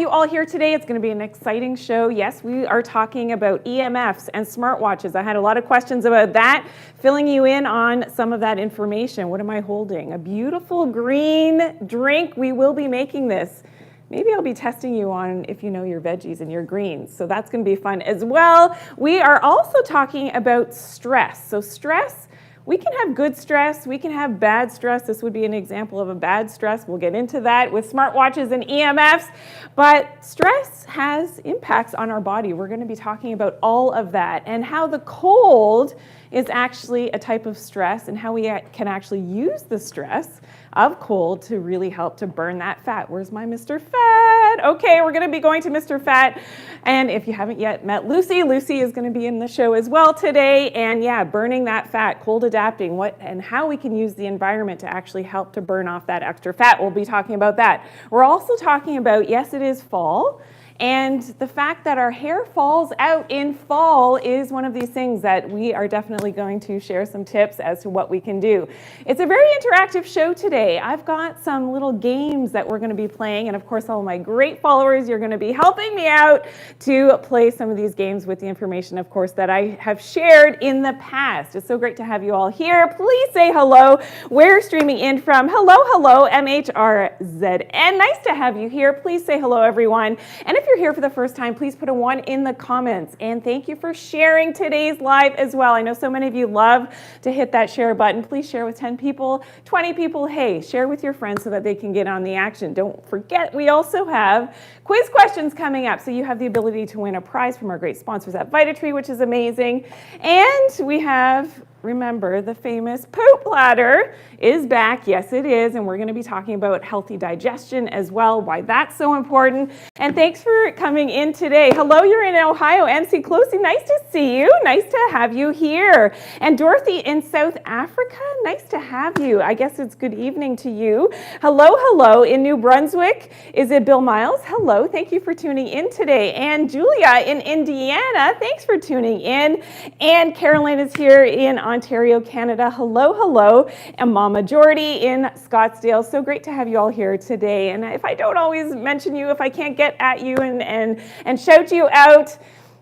you all here today. It's going to be an exciting show. Yes, we are talking about EMFs and smartwatches. I had a lot of questions about that, filling you in on some of that information. What am I holding? A beautiful green drink. We will be making this. Maybe I'll be testing you on if you know your veggies and your greens. So that's going to be fun as well. We are also talking about stress. So stress, we can have good stress, we can have bad stress. This would be an example of a bad stress. We'll get into that with smartwatches and EMFs. But stress has impacts on our body. We're going to be talking about all of that and how the cold is actually a type of stress and how we can actually use the stress of cold to really help to burn that fat. Where's my Mr. Fat? Okay, we're going to be going to Mr. Fat. And if you haven't yet met Lucy, Lucy is going to be in the show as well today. And yeah, burning that fat, cold adapting, what and how we can use the environment to actually help to burn off that extra fat. We'll be talking about that. We're also talking about, yes, it is fall. And the fact that our hair falls out in fall is one of these things that we are definitely going to share some tips as to what we can do. It's a very interactive show today. I've got some little games that we're going to be playing. And of course, all of my great followers, you're going to be helping me out to play some of these games with the information, of course, that I have shared in the past. It's so great to have you all here. Please say hello. We're streaming in from hello, MHRZN. Nice to have you here. Please say hello, everyone. And if you're here for the first time, please put a 1 in the comments. And thank you for sharing today's live as well. I know so many of you love to hit that share button. Please share with 10 people, 20 people. Hey, share with your friends so that they can get on the action. Don't forget, we also have quiz questions coming up. So you have the ability to win a prize from our great sponsors at VitaTree, which is amazing. And we have, remember, the famous poop bladder is back. Yes, it is. And we're going to be talking about healthy digestion as well, why that's so important. And thanks for coming in today. Hello, you're in Ohio. MC Closey, nice to see you. Nice to have you here. And Dorothy in South Africa, nice to have you. I guess it's good evening to you. Hello in New Brunswick. Is it Bill Miles? Hello, thank you for tuning in today. And Julia in Indiana, thanks for tuning in. And Carolyn is here in Ontario, Canada. Hello. And Mama Jordy in Scottsdale. So great to have you all here today. And if I don't always mention you, if I can't get at you and shout you out,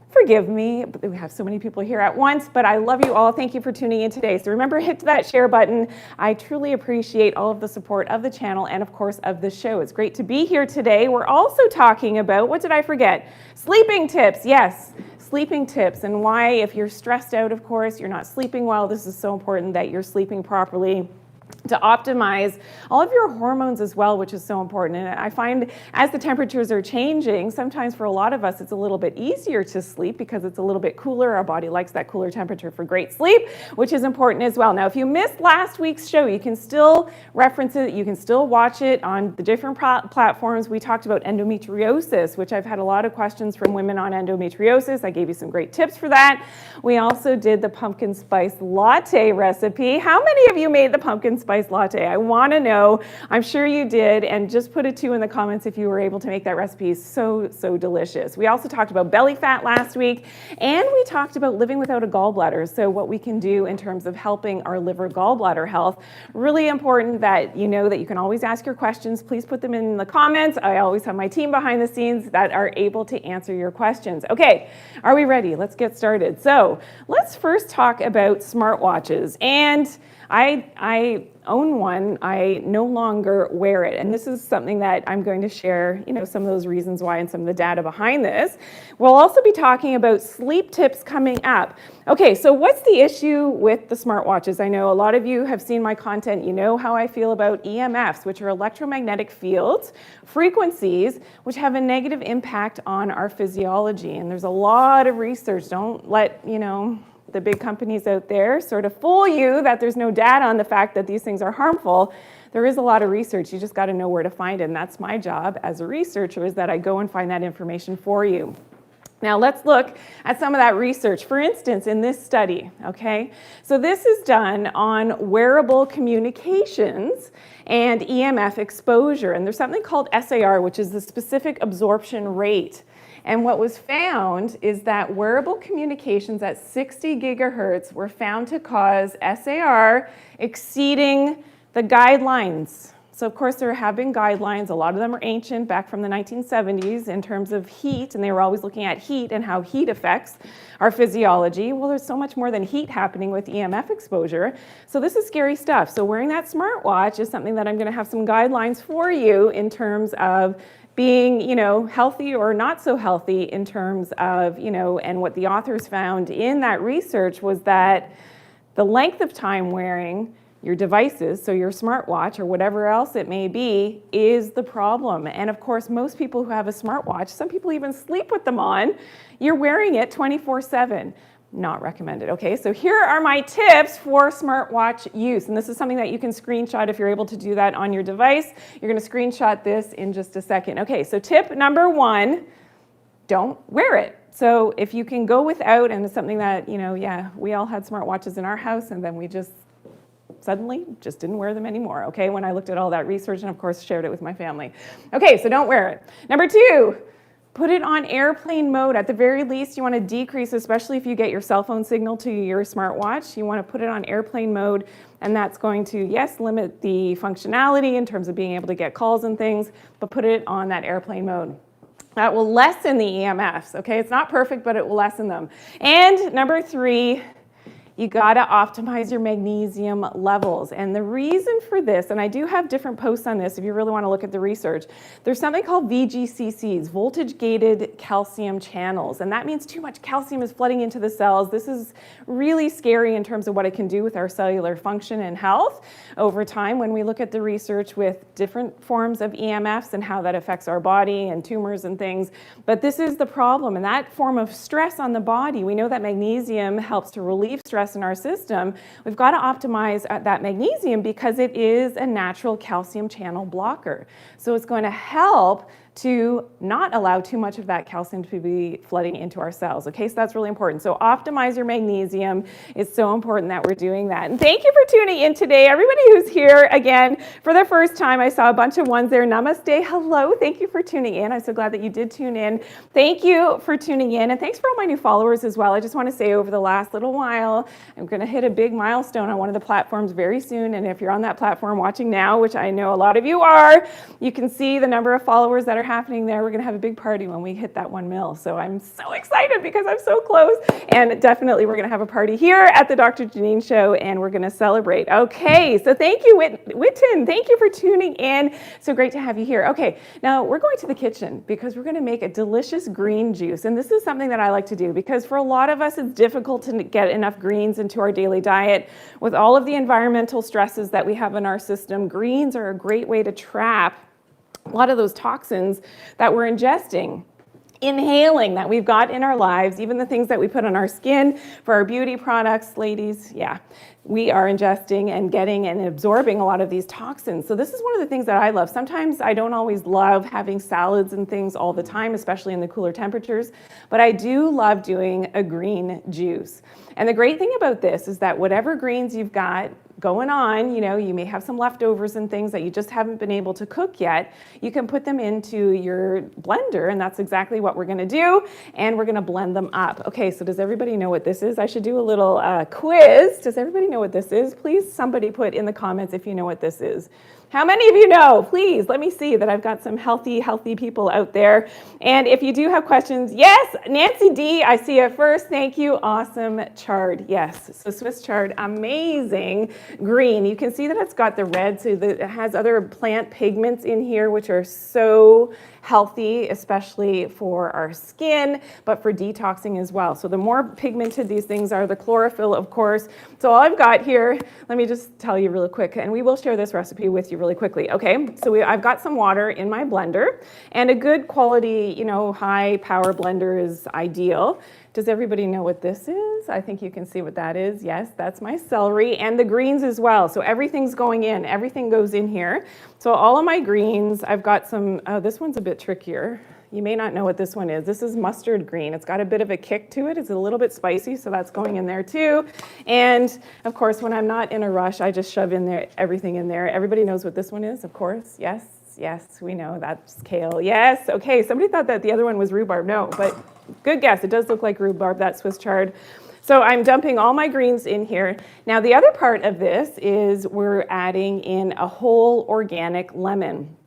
forgive me. We have so many people here at once, but I love you all. Thank you for tuning in today. So remember, hit that share button. I truly appreciate all of the support of the channel and, of course, of the show. It's great to be here today. We're also talking about, what did I forget? Sleeping tips. Yes. Sleeping tips and why, if you're stressed out, of course, you're not sleeping well, this is so important that you're sleeping properly to optimize all of your hormones as well, which is so important. And I find as the temperatures are changing, sometimes for a lot of us, it's a little bit easier to sleep because it's a little bit cooler. Our body likes that cooler temperature for great sleep, which is important as well. Now, if you missed last week's show, you can still reference it. You can still watch it on the different platforms. We talked about endometriosis, which I've had a lot of questions from women on endometriosis. I gave you some great tips for that. We also did the pumpkin spice latte recipe. How many of you made the pumpkin spice latte? I want to know. I'm sure you did, and just put a 2 in the comments if you were able to make that recipe. So delicious. We also talked about belly fat last week, and we talked about living without a gallbladder. So what we can do in terms of helping our liver gallbladder health. Really important that you know that you can always ask your questions. Please put them in the comments. I always have my team behind the scenes that are able to answer your questions. Okay, are we ready? Let's get started. So let's first talk about smartwatches. And I own one. I no longer wear it. And this is something that I'm going to share, some of those reasons why and some of the data behind this. We'll also be talking about sleep tips coming up. Okay, so what's the issue with the smartwatches? I know a lot of you have seen my content. You know how I feel about EMFs, which are electromagnetic fields, frequencies, which have a negative impact on our physiology. And there's a lot of research. Don't let, the big companies out there sort of fool you that there's no data on the fact that these things are harmful. There is a lot of research. You just got to know where to find it. And that's my job as a researcher, is that I go and find that information for you. Now let's look at some of that research. For instance, in this study, okay? So this is done on wearable communications and EMF exposure. And there's something called SAR, which is the specific absorption rate. And what was found is that wearable communications at 60 gigahertz were found to cause SAR exceeding the guidelines. So of course there have been guidelines, a lot of them are ancient, back from the 1970s in terms of heat, and they were always looking at heat and how heat affects our physiology. Well, there's so much more than heat happening with EMF exposure. So this is scary stuff. So wearing that smartwatch is something that I'm going to have some guidelines for you in terms of being, healthy or not so healthy in terms of, and what the authors found in that research was that the length of time wearing your devices, so your smartwatch or whatever else it may be, is the problem. And of course, most people who have a smartwatch, some people even sleep with them on, you're wearing it 24/7. Not recommended. Okay, so here are my tips for smartwatch use. And this is something that you can screenshot if you're able to do that on your device. You're going to screenshot this in just a second. Okay, so tip number 1, don't wear it. So if you can go without, and it's something that, we all had smartwatches in our house, and then we just suddenly just didn't wear them anymore, okay, when I looked at all that research and of course shared it with my family. Okay, so don't wear it. Number 2, put it on airplane mode. At the very least, you want to decrease, especially if you get your cell phone signal to your smartwatch, you want to put it on airplane mode, and that's going to, yes, limit the functionality in terms of being able to get calls and things, but put it on that airplane mode. That will lessen the EMFs, okay? It's not perfect, but it will lessen them. And number 3, you gotta optimize your magnesium levels. And the reason for this, and I do have different posts on this if you really wanna look at the research, there's something called VGCCs, voltage-gated calcium channels. And that means too much calcium is flooding into the cells. This is really scary in terms of what it can do with our cellular function and health over time when we look at the research with different forms of EMFs and how that affects our body and tumors and things. But this is the problem, and that form of stress on the body, we know that magnesium helps to relieve stress in our system. We've got to optimize that magnesium because it is a natural calcium channel blocker. So it's going to help to not allow too much of that calcium to be flooding into our cells. Okay, so that's really important. So optimize your magnesium. It's so important that we're doing that. And thank you for tuning in today. Everybody who's here again for the first time, I saw a bunch of ones there. Namaste, hello. Thank you for tuning in. I'm so glad that you did tune in. Thank you for tuning in. And thanks for all my new followers as well. I just want to say over the last little while, I'm going to hit a big milestone on one of the platforms very soon. And if you're on that platform watching now, which I know a lot of you are, you can see the number of followers that are happening there. We're going to have a big party when we hit that 1 mil. So I'm so excited because I'm so close. And definitely we're going to have a party here at the Doctor Janine Show, and we're going to celebrate. Okay, so thank you, Witten. Thank you for tuning in. So great to have you here. Okay, now we're going to the kitchen because we're going to make a delicious green juice. And this is something that I like to do because for a lot of us, it's difficult to get enough greens into our daily diet. With all of the environmental stresses that we have in our system, greens are a great way to trap a lot of those toxins that we're ingesting, inhaling, that we've got in our lives, even the things that we put on our skin for our beauty products, ladies, yeah, we are ingesting and getting and absorbing a lot of these toxins. So this is one of the things that I love. Sometimes I don't always love having salads and things all the time, especially in the cooler temperatures, but I do love doing a green juice. And the great thing about this is that whatever greens you've got going on, you may have some leftovers and things that you just haven't been able to cook yet, you can put them into your blender, and that's exactly what we're gonna do, and we're gonna blend them up. Okay, so does everybody know what this is? I should do a little quiz. Does everybody know what this is? Please, somebody put in the comments if you know what this is. How many of you know? Please, let me see that I've got some healthy people out there. And if you do have questions, yes, Nancy D, I see it first. Thank you. Awesome chard. Yes, so Swiss chard, amazing green. You can see that it's got the red, so that it has other plant pigments in here, which are so healthy, especially for our skin, but for detoxing as well. So the more pigmented these things are, the chlorophyll, of course. So all I've got here, let me just tell you really quick, and we will share this recipe with you really quickly. Okay, so I've got some water in my blender, and a good quality, high power blender is ideal. Does everybody know what this is? I think you can see what that is. Yes, that's my celery and the greens as well. So everything's going in, everything goes in here. So all of my greens, I've got some, this one's a bit trickier. You may not know what this one is. This is mustard green. It's got a bit of a kick to it. It's a little bit spicy, so that's going in there too. And of course, when I'm not in a rush, I just shove in there everything in there. Everybody knows what this one is, of course. Yes, yes, we know that's kale. Yes, okay, somebody thought that the other one was rhubarb. No, but good guess. It does look like rhubarb, that Swiss chard. So I'm dumping all my greens in here. Now the other part of this is we're adding in a whole organic lemon.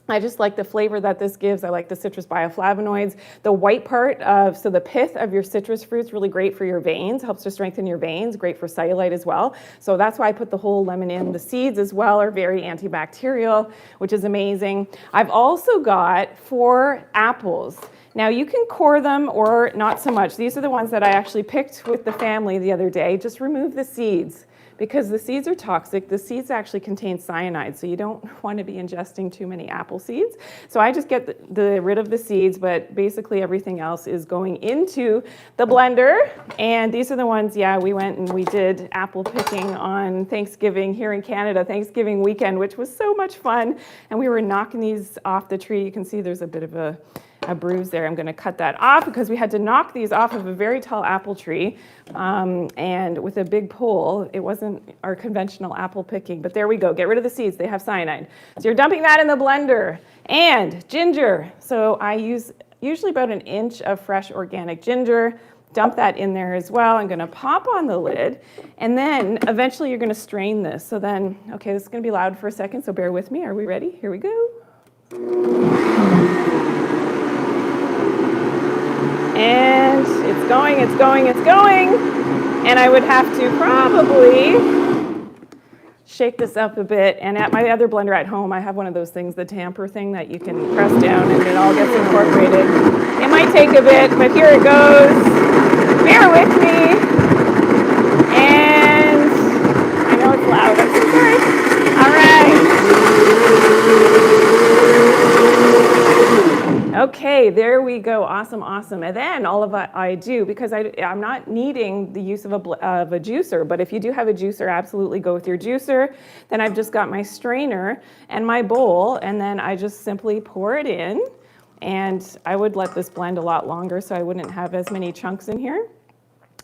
I just like the flavor that this gives. I like the citrus bioflavonoids. The white part of, so the pith of your citrus fruit's really great for your veins, helps to strengthen your veins, great for cellulite as well. So that's why I put the whole lemon in. The seeds as well are very antibacterial, which is amazing. I've also got 4 apples. Now you can core them or not so much. These are the ones that I actually picked with the family the other day. Just remove the seeds, because the seeds are toxic. The seeds actually contain cyanide, so you don't want to be ingesting too many apple seeds. So I just get rid of the seeds, but basically everything else is going into the blender. And these are the ones, yeah, we went and we did apple picking on Thanksgiving here in Canada, Thanksgiving weekend, which was so much fun. And we were knocking these off the tree. You can see there's a bit of a bruise there. I'm going to cut that off because we had to knock these off of a very tall apple tree, and with a big pole. It wasn't our conventional apple picking, but there we go. Get rid of the seeds. They have cyanide. So you're dumping that in the blender. And ginger. So I use usually about 1 inch of fresh organic ginger. Dump that in there as well. I'm going to pop on the lid, and then eventually you're going to strain this. So then, okay, this is going to be loud for a second, so bear with me. Are we ready? Here we go. And it's going, it's going, it's going. And I would have to probably shake this up a bit. And at my other blender at home, I have one of those things, the tamper thing that you can press down and it all gets incorporated. It might take a bit, but here it goes. Bear with me. And I know it's loud, I'm so sorry. All right. Okay, there we go. Awesome, awesome. And then all of what I do, because I'm not needing the use of a juicer, but if you do have a juicer, absolutely go with your juicer. Then I've just got my strainer and my bowl, and then I just simply pour it in. And I would let this blend a lot longer so I wouldn't have as many chunks in here.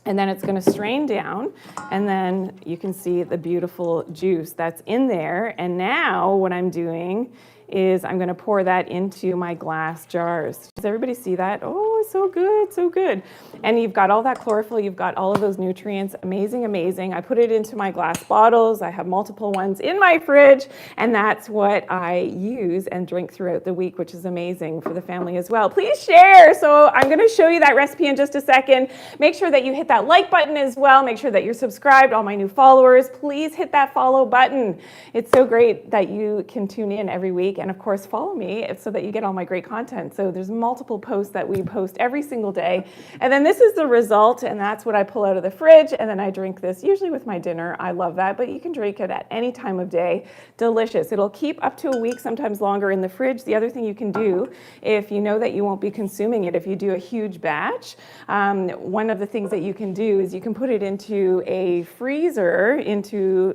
And then it's going to strain down, and then you can see the beautiful juice that's in there. And now what I'm doing is I'm going to pour that into my glass jars. Does everybody see that? Oh, it's so good, so good. And you've got all that chlorophyll, you've got all of those nutrients. Amazing, amazing. I put it into my glass bottles. I have multiple ones in my fridge, and that's what I use and drink throughout the week, which is amazing for the family as well. Please share. So I'm going to show you that recipe in just a second. Make sure that you hit that like button as well. Make sure that you're subscribed. All my new followers, please hit that follow button. It's so great that you can tune in every week. And of course, follow me so that you get all my great content. So there's multiple posts that we post every single day. And then this is the result, and that's what I pull out of the fridge, and then I drink this usually with my dinner. I love that, but you can drink it at any time of day. Delicious. It'll keep up to a week, sometimes longer in the fridge. The other thing you can do, if you know that you won't be consuming it, if you do a huge batch, one of the things that you can do is you can put it into a freezer, into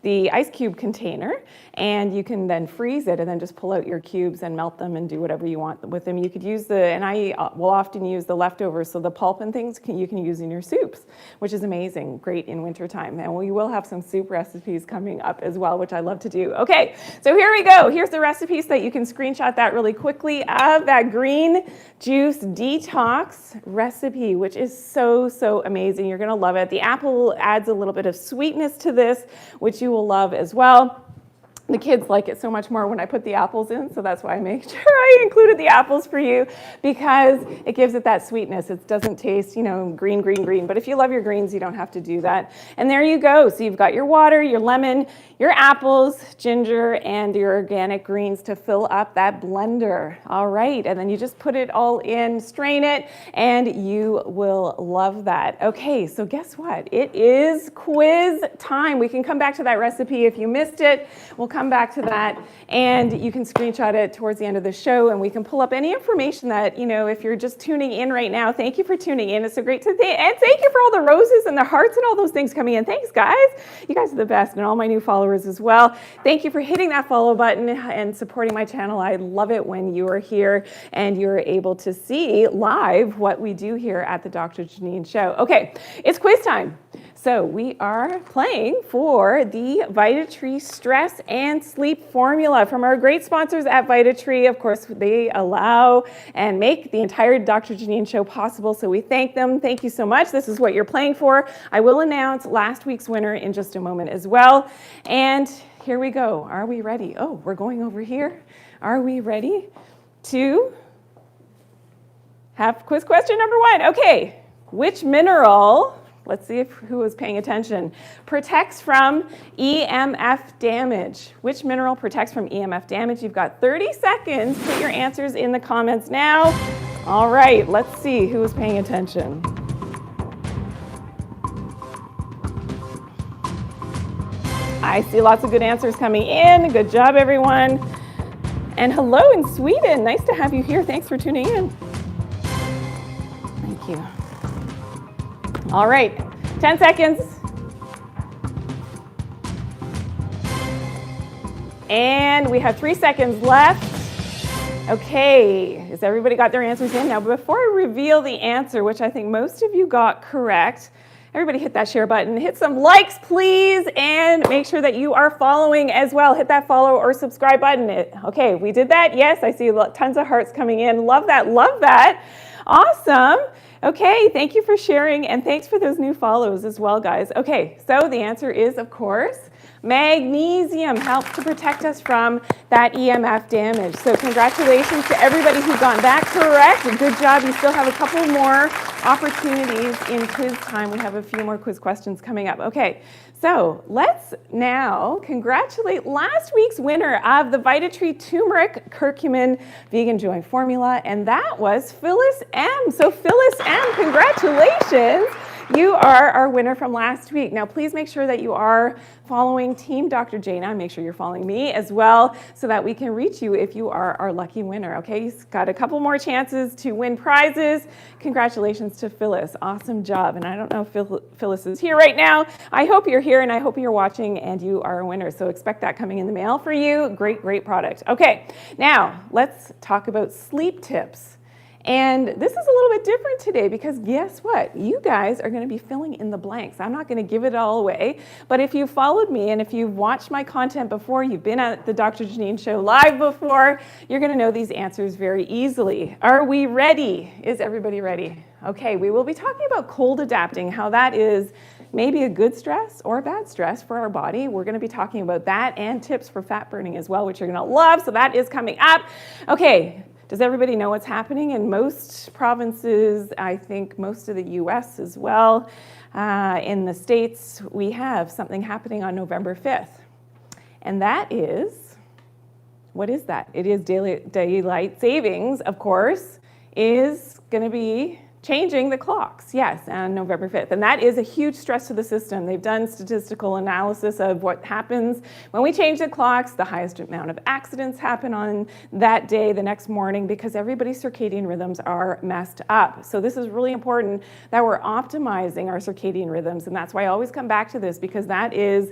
the ice cube container, and you can then freeze it and then just pull out your cubes and melt them and do whatever you want with them. You could use and I will often use the leftovers, so the pulp and things you can use in your soups, which is amazing, great in wintertime. And we will have some soup recipes coming up as well, which I love to do. Okay, so here we go. Here's the recipe so that you can screenshot that really quickly of that green juice detox recipe, which is so, so amazing. You're gonna love it. The apple adds a little bit of sweetness to this, which you will love as well. The kids like it so much more when I put the apples in, so that's why I make sure I included the apples for you, because it gives it that sweetness. It doesn't taste, green, green, green. But if you love your greens, you don't have to do that. And there you go. So you've got your water, your lemon, your apples, ginger, and your organic greens to fill up that blender. All right, and then you just put it all in, strain it, and you will love that. Okay, so guess what? It is quiz time. We can come back to that recipe if you missed it. We'll come back to that, and you can screenshot it towards the end of the show, and we can pull up any information that, if you're just tuning in right now. Thank you for tuning in. It's so great to and thank you for all the roses and the hearts and all those things coming in. Thanks, guys. You guys are the best, and all my new followers as well. Thank you for hitting that follow button and supporting my channel. I love it when you are here and you're able to see live what we do here at the Dr. Janine Show. Okay, it's quiz time. So we are playing for the VitaTree Stress and Sleep Formula from our great sponsors at VitaTree. Of course, they allow and make the entire Dr. Janine Show possible, so we thank them. Thank you so much. This is what you're playing for. I will announce last week's winner in just a moment as well. And here we go. Are we ready? Oh, we're going over here. Are we ready to have quiz question number 1? Okay, which mineral, let's see who was paying attention, protects from EMF damage? Which mineral protects from EMF damage? You've got 30 seconds. Put your answers in the comments now. All right, let's see who was paying attention. I see lots of good answers coming in. Good job, everyone. And hello in Sweden. Nice to have you here. Thanks for tuning in. Thank you. All right, 10 seconds. And we have 3 seconds left. Okay, has everybody got their answers in? Now, before I reveal the answer, which I think most of you got correct, everybody hit that share button, hit some likes, please, and make sure that you are following as well. Hit that follow or subscribe button. Okay, we did that. Yes, I see tons of hearts coming in. Love that, love that. Awesome. Okay, thank you for sharing, and thanks for those new follows as well, guys. Okay, so the answer is, of course, magnesium helps to protect us from that EMF damage. So congratulations to everybody who got that correct. Good job. You still have a couple more opportunities in quiz time. We have a few more quiz questions coming up. Okay, so let's now congratulate last week's winner of the VitaTree Turmeric Curcumin Vegan Joy Formula, and that was Phyllis M. So Phyllis M, congratulations. You are our winner from last week. Now, please make sure that you are following Team Dr. Jana. Make sure you're following me as well so that we can reach you if you are our lucky winner, okay? You've got a couple more chances to win prizes. Congratulations to Phyllis. Awesome job. And I don't know if Phyllis is here right now. I hope you're here and I hope you're watching and you are a winner. So expect that coming in the mail for you. Great, great product. Okay, now let's talk about sleep tips. And this is a little bit different today because guess what? You guys are going to be filling in the blanks. I'm not going to give it all away, but if you've followed me and if you've watched my content before, you've been at the Dr. Janine Show live before, you're going to know these answers very easily. Are we ready? Is everybody ready? Okay, we will be talking about cold adapting, how that is maybe a good stress or a bad stress for our body. We're going to be talking about that and tips for fat burning as well, which you're going to love. So that is coming up. Okay. Does everybody know what's happening in most provinces? I think most of the US as well. In the States, we have something happening on November 5th. And that is, what is that? It is daylight savings, of course, is going to be changing the clocks, yes, on November 5th. And that is a huge stress to the system. They've done statistical analysis of what happens when we change the clocks. The highest amount of accidents happen on that day, the next morning, because everybody's circadian rhythms are messed up. So this is really important that we're optimizing our circadian rhythms. And that's why I always come back to this, because that is,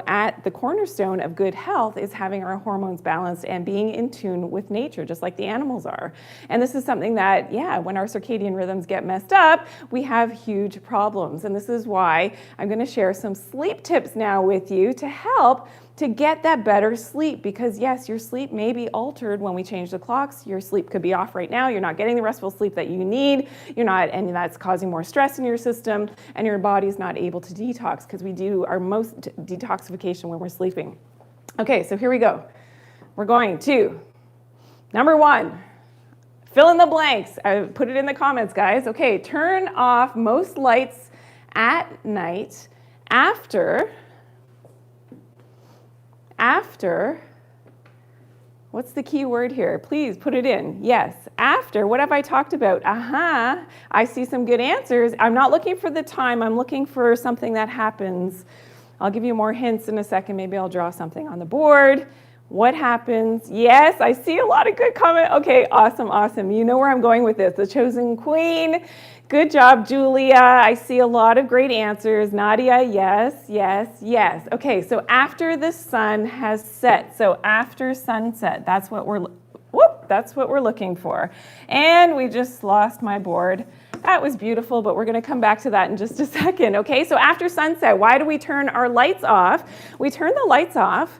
at the cornerstone of good health is having our hormones balanced and being in tune with nature, just like the animals are. And this is something that, when our circadian rhythms get messed up, we have huge problems. And this is why I'm going to share some sleep tips now with you to help to get that better sleep, because yes, your sleep may be altered when we change the clocks. Your sleep could be off right now. You're not getting the restful sleep that you need. And that's causing more stress in your system, and your body's not able to detox, because we do our most detoxification when we're sleeping. Okay, so here we go. We're going to number 1. Fill in the blanks. I put it in the comments, guys. Okay, turn off most lights at night after, what's the key word here? Please put it in. Yes, after. What have I talked about? I see some good answers. I'm not looking for the time. I'm looking for something that happens. I'll give you more hints in a second. Maybe I'll draw something on the board. What happens? Yes, I see a lot of good comment. Okay, awesome, awesome. You know where I'm going with this. The chosen queen. Good job, Julia. I see a lot of great answers. Nadia, yes, yes, yes. Okay, so after the sun has set. So after sunset, that's what we're looking for. And we just lost my board. That was beautiful, but we're going to come back to that in just a second. Okay, so after sunset, why do we turn our lights off? We turn the lights off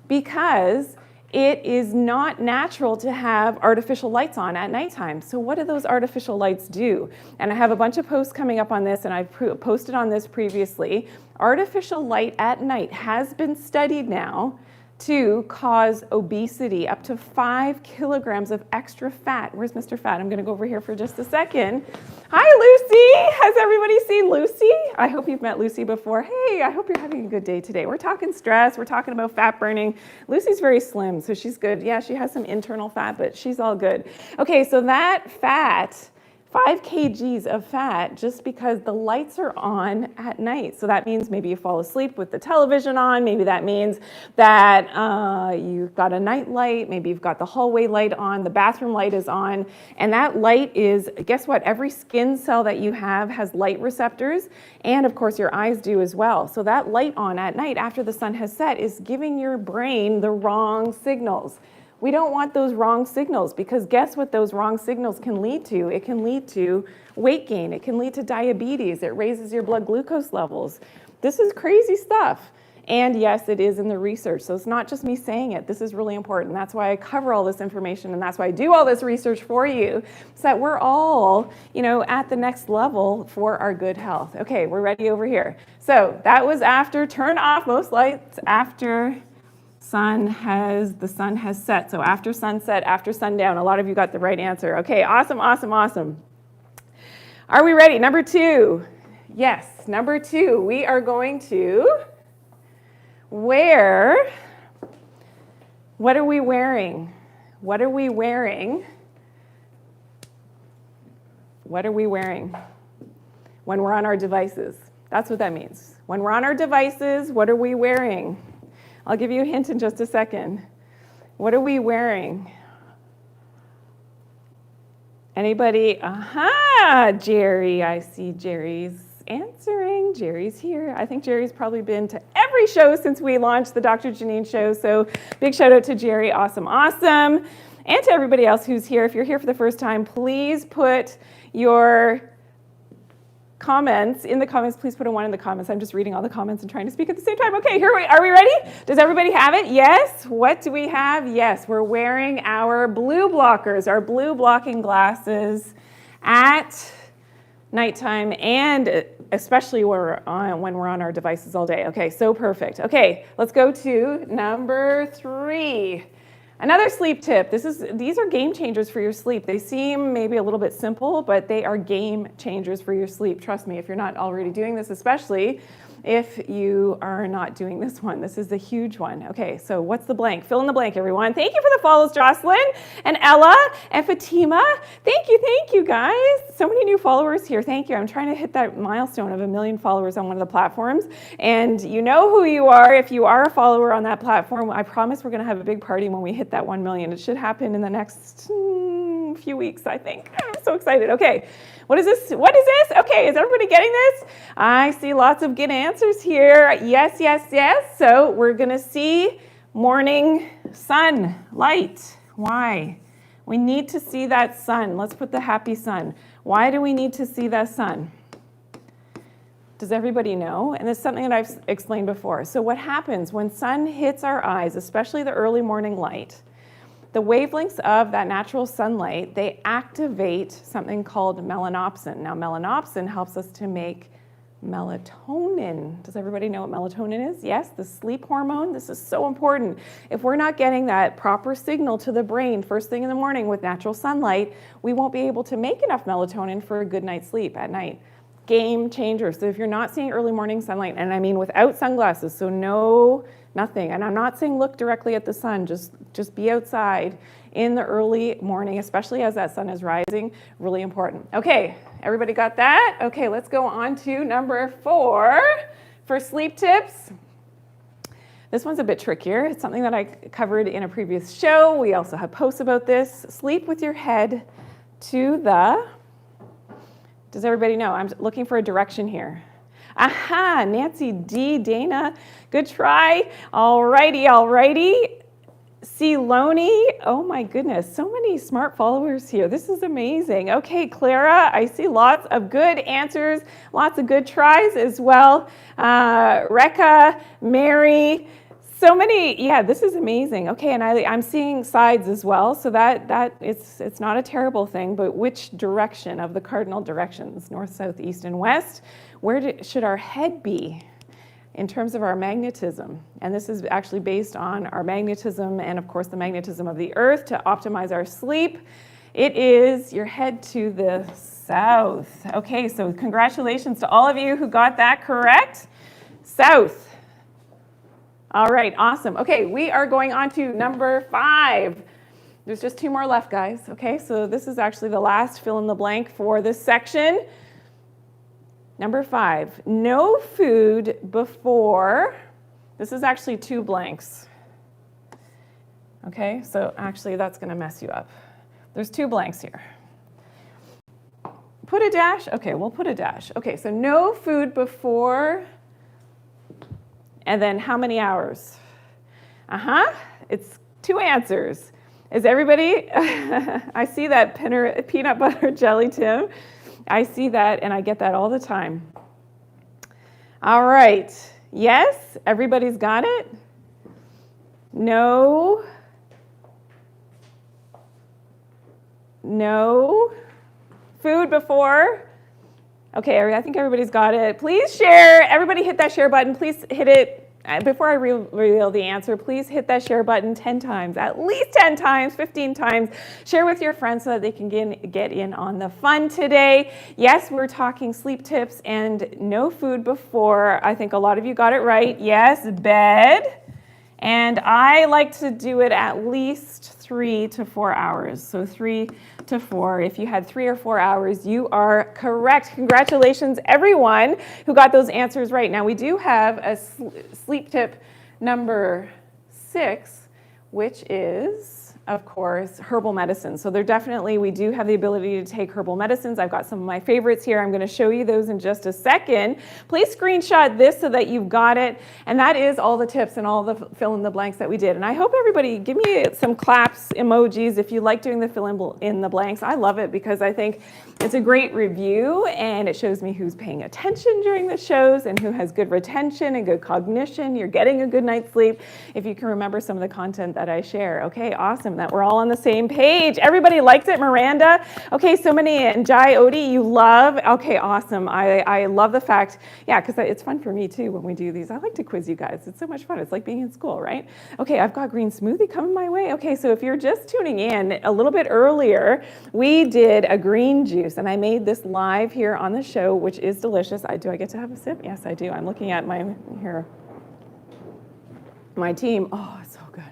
because it is not natural to have artificial lights on at nighttime. So what do those artificial lights do? And I have a bunch of posts coming up on this, and I've posted on this previously. Artificial light at night has been studied now to cause obesity, up to 5 kilograms of extra fat. Where's Mr. Fat? I'm gonna go over here for just a second. Hi, Lucy. Has everybody seen Lucy? I hope you've met Lucy before. Hey, I hope you're having a good day today. We're talking stress. We're talking about fat burning. Lucy's very slim, so she's good. Yeah, she has some internal fat, but she's all good. Okay, so that fat, 5 kgs of fat, just because the lights are on at night. So that means maybe you fall asleep with the television on. Maybe that means that you've got a night light. Maybe you've got the hallway light on. The bathroom light is on. And that light is, guess what? Every skin cell that you have has light receptors. And of course, your eyes do as well. So that light on at night after the sun has set is giving your brain the wrong signals. We don't want those wrong signals, because guess what those wrong signals can lead to? It can lead to weight gain. It can lead to diabetes. It raises your blood glucose levels. This is crazy stuff. And yes, it is in the research. So it's not just me saying it. This is really important. That's why I cover all this information, and that's why I do all this research for you, so that we're all, at the next level for our good health. Okay, we're ready over here. So that was after turn off most lights after the sun has set. So after sunset, after sundown. A lot of you got the right answer. Okay, awesome, awesome, awesome. Are we ready? Number 2. Yes, number 2. We are going to wear. What are we wearing? What are we wearing? What are we wearing when we're on our devices? That's what that means. When we're on our devices, what are we wearing? I'll give you a hint in just a second. What are we wearing? Anybody? Aha, Jerry. I see Jerry's answering. Jerry's here. I think Jerry's probably been to every show since we launched the Doctor Janine Show. So big shout out to Jerry. Awesome, awesome. And to everybody else who's here. If you're here for the first time, please put your comments in the comments. Please put a 1 in the comments. I'm just reading all the comments and trying to speak at the same time. Okay, are we ready? Does everybody have it? Yes. What do we have? Yes, we're wearing our blue blockers, our blue blocking glasses at nighttime, and especially when we're on our devices all day. Okay, so perfect. Okay, let's go to number 3. Another sleep tip. These are game changers for your sleep. They seem maybe a little bit simple, but they are game changers for your sleep. Trust me, if you're not already doing this, especially if you are not doing this one. This is a huge one. Okay, so what's the blank? Fill in the blank, everyone. Thank you for the follows, Jocelyn and Ella and Fatima. Thank you, guys. So many new followers here. Thank you. I'm trying to hit that milestone of 1 million followers on one of the platforms. And you know who you are. If you are a follower on that platform, I promise we're going to have a big party when we hit that 1 million. It should happen in the next few weeks, I think. I'm so excited. Okay. What is this? Okay, is everybody getting this? I see lots of good answers here. Yes, yes, yes. So we're going to see morning sun light. Why? We need to see that sun. Let's put the happy sun. Why do we need to see that sun? Does everybody know? And this is something that I've explained before. So what happens when sun hits our eyes, especially the early morning light, the wavelengths of that natural sunlight, they activate something called melanopsin. Now, melanopsin helps us to make melatonin. Does everybody know what melatonin is? Yes, the sleep hormone. This is so important. If we're not getting that proper signal to the brain first thing in the morning with natural sunlight, we won't be able to make enough melatonin for a good night's sleep at night. Game changer. So if you're not seeing early morning sunlight, and I mean without sunglasses, so nothing. And I'm not saying look directly at the sun, just be outside in the early morning, especially as that sun is rising, really important. Okay, everybody got that? Okay, let's go on to number 4 for sleep tips. This one's a bit trickier. It's something that I covered in a previous show. We also have posts about this. Sleep with your head to the, does everybody know? I'm looking for a direction here. Aha, Nancy D, Dana, good try. Alrighty. see Loney. Oh my goodness, so many smart followers here. This is amazing. Okay, Clara, I see lots of good answers, lots of good tries as well. Rekha, Mary, so many. Yeah, this is amazing. Okay, and I'm seeing sides as well, so that it's not a terrible thing. But which direction of the cardinal directions, north, south, east, and west? Where should our head be in terms of our magnetism? And this is actually based on our magnetism and, of course, the magnetism of the earth to optimize our sleep. It is your head to the south. Okay, so congratulations to all of you who got that correct. South. All right, awesome. Okay, we are going on to number 5. There's just 2 more left, guys. Okay, so this is actually the last fill in the blank for this section. Number 5, no food before, this is actually 2 blanks. Okay, so actually that's gonna mess you up. There's 2 blanks here. Put a dash, okay, we'll put a dash. Okay, so no food before, and then how many hours? It's 2 answers. Is everybody, I see that peanut butter jelly, Tim. I see that, and I get that all the time. All right. Yes, everybody's got it? No. No. Food before? Okay, I think everybody's got it. Please share. Everybody hit that share button. Please hit it. Before I reveal the answer, please hit that share button 10 times, at least 10 times, 15 times. Share with your friends so that they can get in on the fun today. Yes, we're talking sleep tips and no food before. I think a lot of you got it right. Yes, bed. And I like to do it at least 3 to 4 hours. So 3 to 4. If you had 3 or 4 hours, you are correct. Congratulations, everyone who got those answers right. Now, we do have a sleep tip number 6, which is, of course, herbal medicine. So we do have the ability to take herbal medicines. I've got some of my favorites here. I'm going to show you those in just a second. Please screenshot this so that you've got it. And that is all the tips and all the fill in the blanks that we did. And I hope everybody give me some claps, emojis, if you like doing the fill in the blanks. I love it because I think it's a great review and it shows me who's paying attention during the shows and who has good retention and good cognition. You're getting a good night's sleep if you can remember some of the content that I share. Okay, awesome. That we're all on the same page. Everybody liked it, Miranda. Okay, so many, and Jai Odie, you love. Okay, awesome. I love the fact, yeah, because it's fun for me too when we do these. I like to quiz you guys. It's so much fun. It's like being in school, right? Okay, I've got green smoothie coming my way. Okay, so if you're just tuning in a little bit earlier, we did a green juice, and I made this live here on the show, which is delicious. Do I get to have a sip? Yes, I do. I'm looking at my team. Oh, it's so good.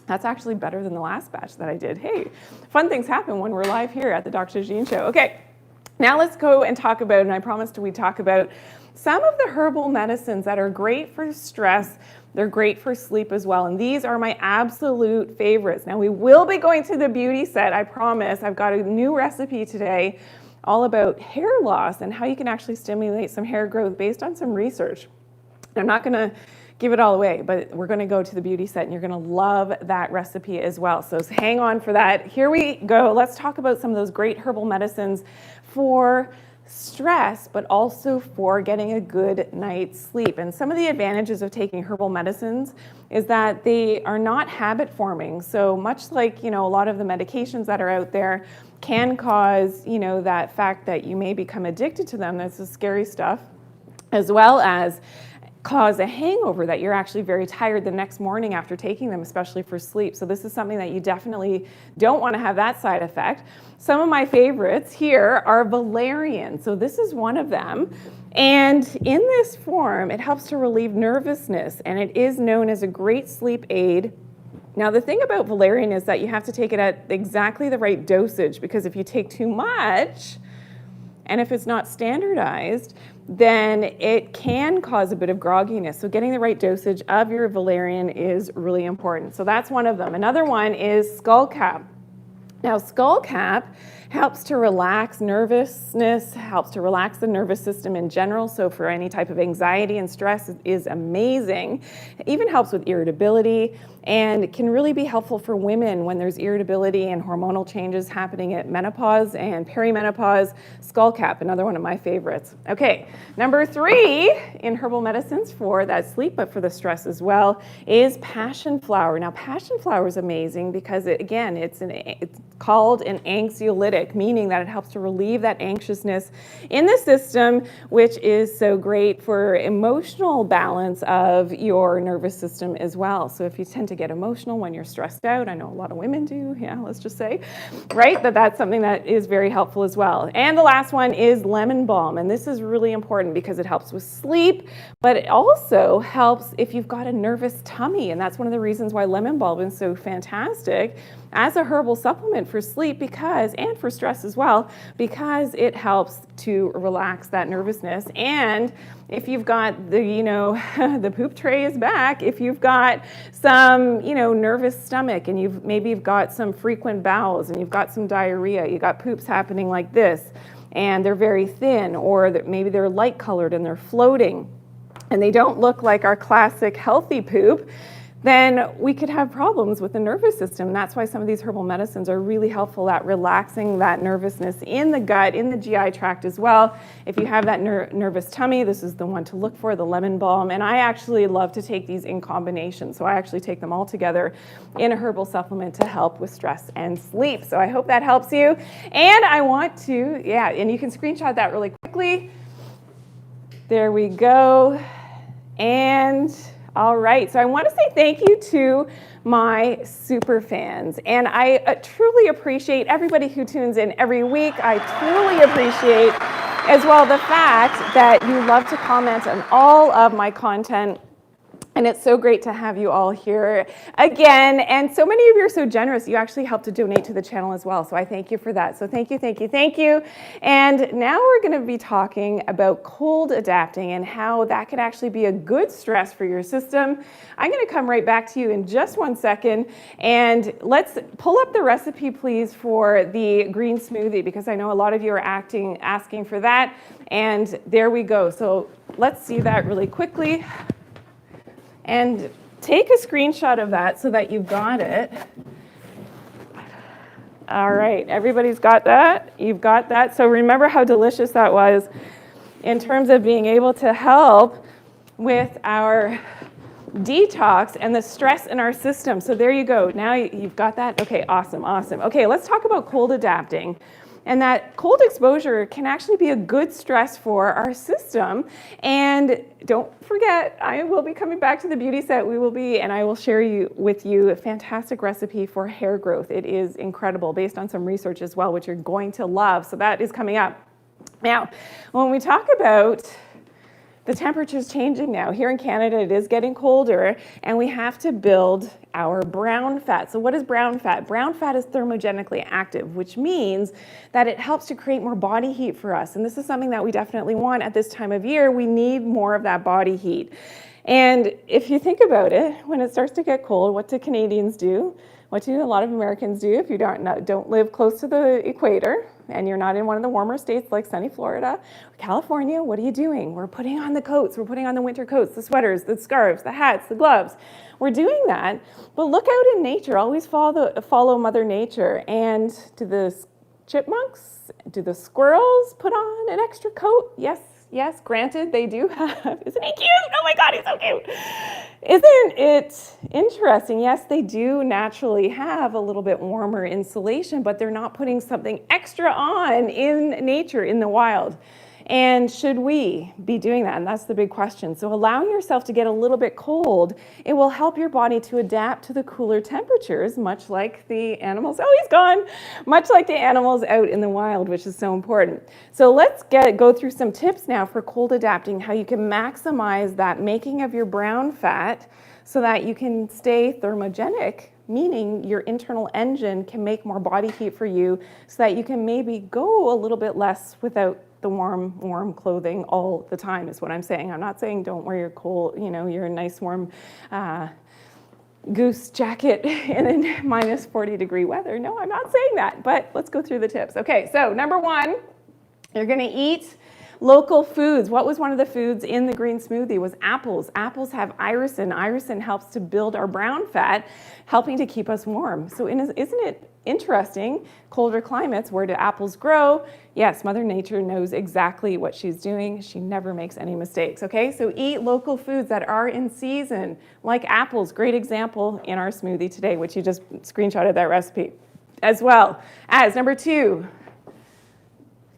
That's actually better than the last batch that I did. Hey, fun things happen when we're live here at the Doctor Janine Show. Okay, now let's go and talk about, and I promised we talk about some of the herbal medicines that are great for stress. They're great for sleep as well. And these are my absolute favorites. Now we will be going to the beauty set, I promise. I've got a new recipe today all about hair loss and how you can actually stimulate some hair growth based on some research. I'm not gonna give it all away, but we're going to go to the beauty set and you're going to love that recipe as well. So hang on for that. Here we go. Let's talk about some of those great herbal medicines for stress, but also for getting a good night's sleep. And some of the advantages of taking herbal medicines is that they are not habit forming. So much like, a lot of the medications that are out there can cause, that fact that you may become addicted to them. That's the scary stuff, as well as cause a hangover that you're actually very tired the next morning after taking them, especially for sleep. So this is something that you definitely don't want to have that side effect. Some of my favorites here are valerian. So this is one of them. And in this form, it helps to relieve nervousness, and it is known as a great sleep aid. Now, the thing about valerian is that you have to take it at exactly the right dosage, because if you take too much, and if it's not standardized, then it can cause a bit of grogginess. So getting the right dosage of your valerian is really important. So that's one of them. Another one is skullcap. Now, skullcap helps to relax nervousness, helps to relax the nervous system in general. So for any type of anxiety and stress, it is amazing. It even helps with irritability, and can really be helpful for women when there's irritability and hormonal changes happening at menopause and perimenopause. Skullcap, another one of my favorites. Okay, number 3 in herbal medicines for that sleep, but for the stress as well, is passion flower. Now, passion flower is amazing because it's called an anxiolytic, meaning that it helps to relieve that anxiousness in the system, which is so great for emotional balance of your nervous system as well. So if you tend to get emotional when you're stressed out, I know a lot of women do, let's just say, right? That's something that is very helpful as well. And the last one is lemon balm. And this is really important because it helps with sleep, but it also helps if you've got a nervous tummy. And that's one of the reasons why lemon balm is so fantastic as a herbal supplement for sleep, and for stress as well, because it helps to relax that nervousness. And if you've got the poop tray is back, if you've got some, nervous stomach, and you've got some frequent bowels, and you've got some diarrhea, you got poops happening like this, and they're very thin, or maybe they're light colored and they're floating, and they don't look like our classic healthy poop, then we could have problems with the nervous system. That's why some of these herbal medicines are really helpful at relaxing that nervousness in the gut, in the GI tract as well. If you have that nervous tummy, this is the one to look for, the lemon balm. And I actually love to take these in combination. So I actually take them all together in a herbal supplement to help with stress and sleep. So I hope that helps you. And I want to, and you can screenshot that really quickly. There we go. And all right, so I want to say thank you to my super fans, and I truly appreciate everybody who tunes in every week. I truly appreciate as well the fact that you love to comment on all of my content. And it's so great to have you all here again. And so many of you are so generous. You actually help to donate to the channel as well. So I thank you for that. So thank you, thank you, thank you. And now we're going to be talking about cold adapting and how that could actually be a good stress for your system. I'm going to come right back to you in just one second. And let's pull up the recipe, please, for the green smoothie, because I know a lot of you are asking for that. And there we go. So let's see that really quickly. And take a screenshot of that so that you've got it. All right, everybody's got that? You've got that? So remember how delicious that was in terms of being able to help with our detox and the stress in our system. So there you go. Now you've got that? Okay, awesome, awesome. Okay, let's talk about cold adapting. And that cold exposure can actually be a good stress for our system. And don't forget, I will be coming back to the beauty set. And I will share with you a fantastic recipe for hair growth. It is incredible, based on some research as well, which you're going to love. So that is coming up. Now, when we talk about the temperature's changing now. Here in Canada, it is getting colder, and we have to build our brown fat. So what is brown fat? Brown fat is thermogenically active, which means that it helps to create more body heat for us. And this is something that we definitely want at this time of year. We need more of that body heat. And if you think about it, when it starts to get cold, what do Canadians do? What do a lot of Americans do if you don't live close to the equator and you're not in one of the warmer states like sunny Florida or California? What are you doing? We're putting on the coats. We're putting on the winter coats, the sweaters, the scarves, the hats, the gloves. We're doing that. But look out in nature. Always follow Mother Nature. And do the chipmunks, do the squirrels put on an extra coat? Yes, granted, they do have. Isn't he cute? Oh my God, he's so cute. Isn't it interesting? Yes, they do naturally have a little bit warmer insulation, but they're not putting something extra on in nature, in the wild. And should we be doing that? And that's the big question. So allowing yourself to get a little bit cold, it will help your body to adapt to the cooler temperatures, much like the animals. Oh, he's gone. Much like the animals out in the wild, which is so important. So let's go through some tips now for cold adapting, how you can maximize that making of your brown fat so that you can stay thermogenic, meaning your internal engine can make more body heat for you so that you can maybe go a little bit less without the warm clothing all the time is what I'm saying. I'm not saying don't wear your your nice warm goose jacket in minus 40-degree weather. No, I'm not saying that, but let's go through the tips. Okay, so number one, you're going to eat local foods. What was one of the foods in the green smoothie? Was apples. Apples have irisin. Irisin helps to build our brown fat, helping to keep us warm. So isn't it interesting? Colder climates, where do apples grow? Yes, Mother Nature knows exactly what she's doing. She never makes any mistakes, okay? So eat local foods that are in season, like apples. Great example in our smoothie today, which you just screenshotted that recipe. As well as number two,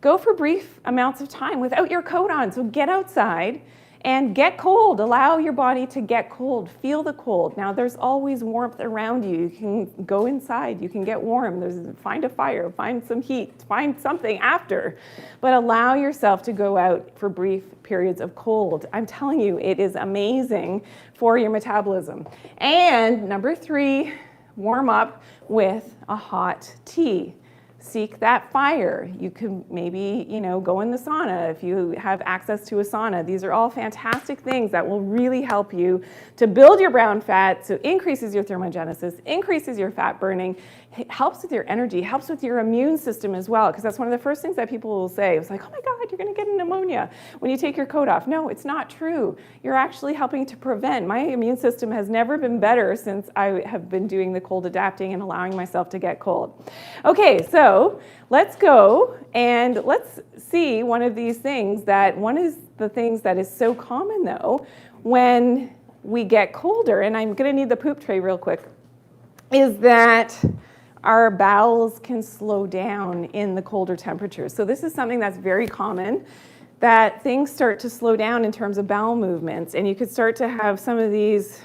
go for brief amounts of time without your coat on. So get outside and get cold. Allow your body to get cold. Feel the cold. Now, there's always warmth around you. You can go inside. You can get warm. Find a fire. Find some heat. Find something after. But allow yourself to go out for brief periods of cold. I'm telling you, it is amazing for your metabolism. And number three, warm up with a hot tea. Seek that fire. You can maybe, go in the sauna if you have access to a sauna. These are all fantastic things that will really help you to build your brown fat, so increases your thermogenesis, increases your fat burning, helps with your energy, helps with your immune system as well, because that's one of the first things that people will say. It's like, oh my God, you're going to get pneumonia when you take your coat off. No, it's not true. You're actually helping to prevent. My immune system has never been better since I have been doing the cold adapting and allowing myself to get cold. Okay, so let's go and let's see one of these things one of the things that is so common though when we get colder, and I'm going to need the poop tray real quick, is that our bowels can slow down in the colder temperatures. So this is something that's very common, that things start to slow down in terms of bowel movements, and you could start to have some of these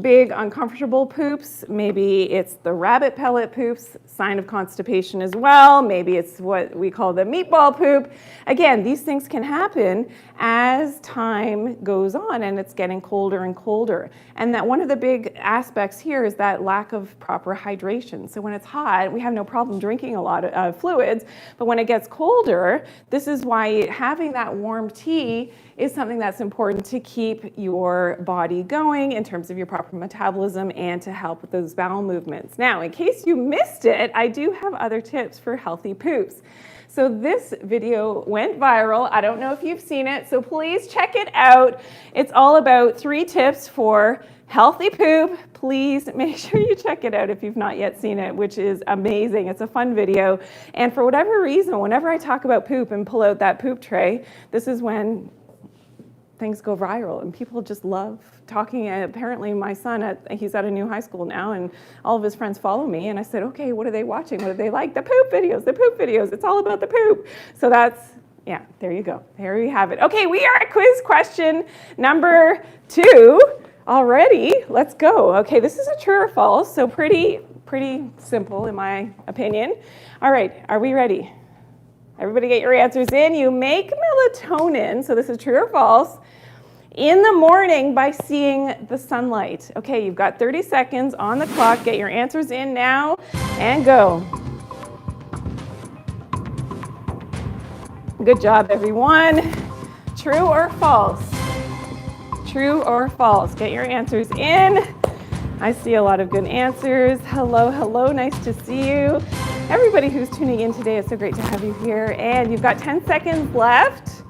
big uncomfortable poops. Maybe it's the rabbit pellet poops, sign of constipation as well. Maybe it's what we call the meatball poop. Again, these things can happen as time goes on and it's getting colder and colder. And that one of the big aspects here is that lack of proper hydration. So when it's hot, we have no problem drinking a lot of fluids, but when it gets colder, this is why having that warm tea is something that's important to keep your body going in terms of your proper metabolism and to help with those bowel movements. Now, in case you missed it, I do have other tips for healthy poops. So this video went viral. I don't know if you've seen it, so please check it out. It's all about 3 tips for healthy poop. Please make sure you check it out if you've not yet seen it, which is amazing. It's a fun video. And for whatever reason, whenever I talk about poop and pull out that poop tray, this is when things go viral and people just love talking. Apparently my son, he's at a new high school now, and all of his friends follow me, and I said, okay, what are they watching? What do they like? The poop videos. It's all about the poop. So that's, yeah, there you go. There you have it. Okay, we are at quiz question number 2 already. Let's go. Okay, this is a true or false, so pretty simple in my opinion. All right, are we ready? Everybody get your answers in. You make melatonin, so this is true or false, in the morning by seeing the sunlight. Okay, you've got 30 seconds on the clock. Get your answers in now and go. Good job, everyone. True or false? True or false? Get your answers in. I see a lot of good answers. Hello, nice to see you. Everybody who's tuning in today, it's so great to have you here. And you've got 10 seconds left.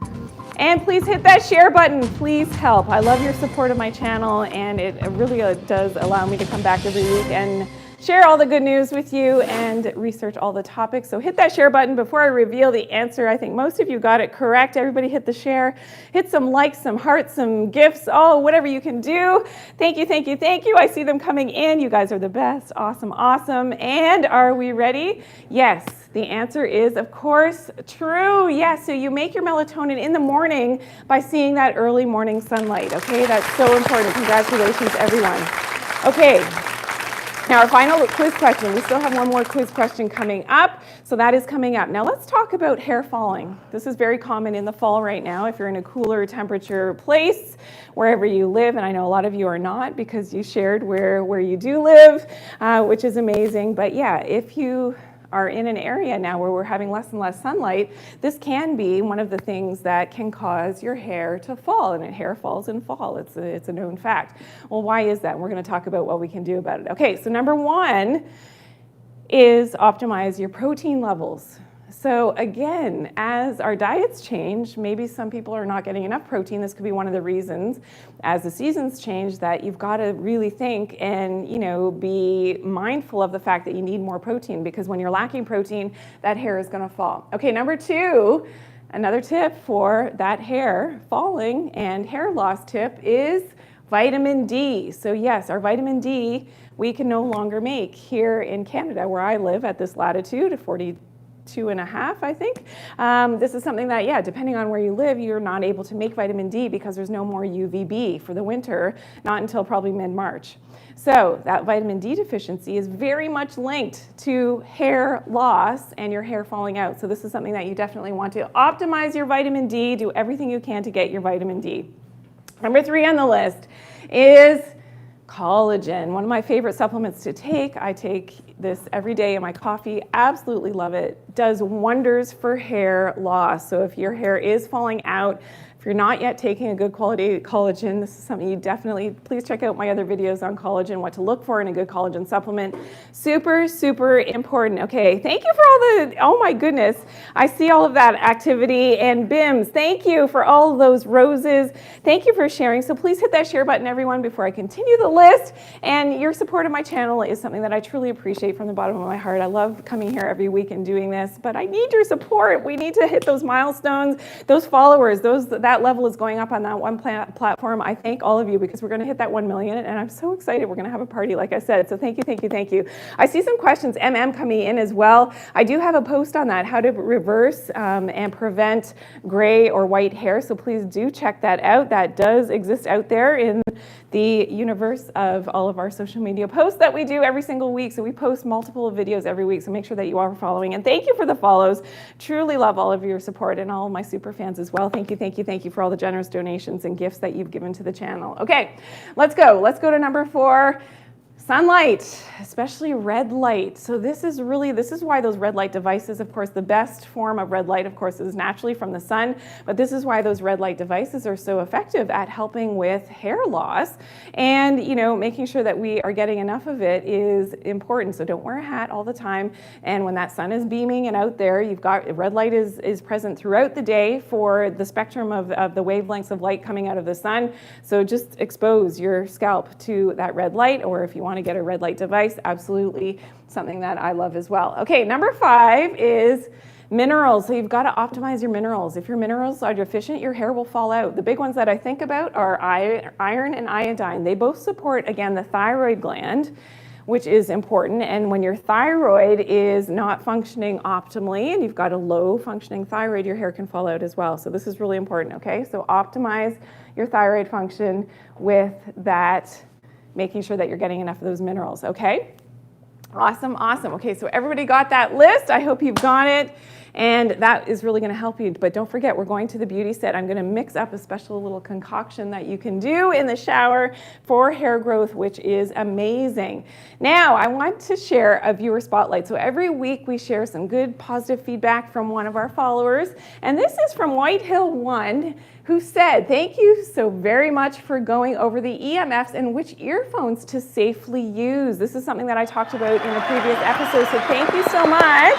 And please hit that share button. Please help. I love your support of my channel, and it really does allow me to come back every week and share all the good news with you and research all the topics. So hit that share button before I reveal the answer. I think most of you got it correct. Everybody hit the share. Hit some likes, some hearts, some gifts, whatever you can do. Thank you. I see them coming in. You guys are the best. Awesome. And are we ready? Yes. The answer is, of course, true. Yes, so you make your melatonin in the morning by seeing that early morning sunlight. Okay, that's so important. Congratulations, everyone. Okay. Now, our final quiz question. We still have one more quiz question coming up, so that is coming up. Now, let's talk about hair falling. This is very common in the fall right now if you're in a cooler temperature place, wherever you live, and I know a lot of you are not because you shared where you do live, which is amazing. But yeah, if you are in an area now where we're having less and less sunlight, this can be one of the things that can cause your hair to fall, and hair falls in fall. It's a known fact. Well, why is that? We're going to talk about what we can do about it. Okay, so number one is optimize your protein levels. So again, as our diets change, maybe some people are not getting enough protein. This could be one of the reasons. As the seasons change, that you've got to really think and, be mindful of the fact that you need more protein, because when you're lacking protein, that hair is going to fall. Okay, number two, another tip for that hair falling and hair loss tip is vitamin D. So yes, our vitamin D we can no longer make here in Canada, where I live at this latitude of 42.5, I think. This is something that, depending on where you live, you're not able to make vitamin D because there's no more UVB for the winter, not until probably mid-March. So that vitamin D deficiency is very much linked to hair loss and your hair falling out. So this is something that you definitely want to optimize your vitamin D, do everything you can to get your vitamin D. Number three on the list is collagen, one of my favorite supplements to take. I take this every day in my coffee, absolutely love it. Does wonders for hair loss. So if your hair is falling out, if you're not yet taking a good quality collagen, this is something you definitely, please check out my other videos on collagen, what to look for in a good collagen supplement. Super, super important. Okay, thank you for all the, oh my goodness, I see all of that activity. And Bims, thank you for all of those roses. Thank you for sharing. So please hit that share button, everyone, before I continue the list. And your support of my channel is something that I truly appreciate from the bottom of my heart. I love coming here every week and doing this, but I need your support. We need to hit those milestones, those followers, that level is going up on that one platform. I thank all of you, because we're going to hit that 1 million, and I'm so excited. We're going to have a party, like I said. So thank you, thank you, thank you. I see some questions, coming in as well. I do have a post on that, how to reverse and prevent gray or white hair. So please do check that out. That does exist out there in the universe of all of our social media posts that we do every single week. So we post multiple videos every week. So make sure that you are following. And thank you for the follows. Truly love all of your support and all of my super fans as well. Thank you, thank you, thank you for all the generous donations and gifts that you've given to the channel. Okay, let's go. Let's go to number 4. Sunlight, especially red light. So this is why those red light devices, of course, the best form of red light, of course, is naturally from the sun, but this is why those red light devices are so effective at helping with hair loss. And, making sure that we are getting enough of it is important. So don't wear a hat all the time. And when that sun is beaming and out there, you've got red light is present throughout the day for the spectrum of the wavelengths of light coming out of the sun. So just expose your scalp to that red light, or if you want to get a red light device, absolutely something that I love as well. Okay, number 5 is minerals. So you've got to optimize your minerals. If your minerals are deficient, your hair will fall out. The big ones that I think about are iron and iodine. They both support, again, the thyroid gland, which is important. And when your thyroid is not functioning optimally and you've got a low functioning thyroid, your hair can fall out as well. So this is really important, okay? So optimize your thyroid function with that, making sure that you're getting enough of those minerals, okay? Awesome, awesome. Okay, so everybody got that list. I hope you've got it. And that is really going to help you. But don't forget, we're going to the beauty set. I'm going to mix up a special little concoction that you can do in the shower for hair growth, which is amazing. Now, I want to share a viewer spotlight. So every week we share some good positive feedback from one of our followers. And this is from Whitehill 1, who said, thank you so very much for going over the EMFs and which earphones to safely use. This is something that I talked about in a previous episode. So thank you so much.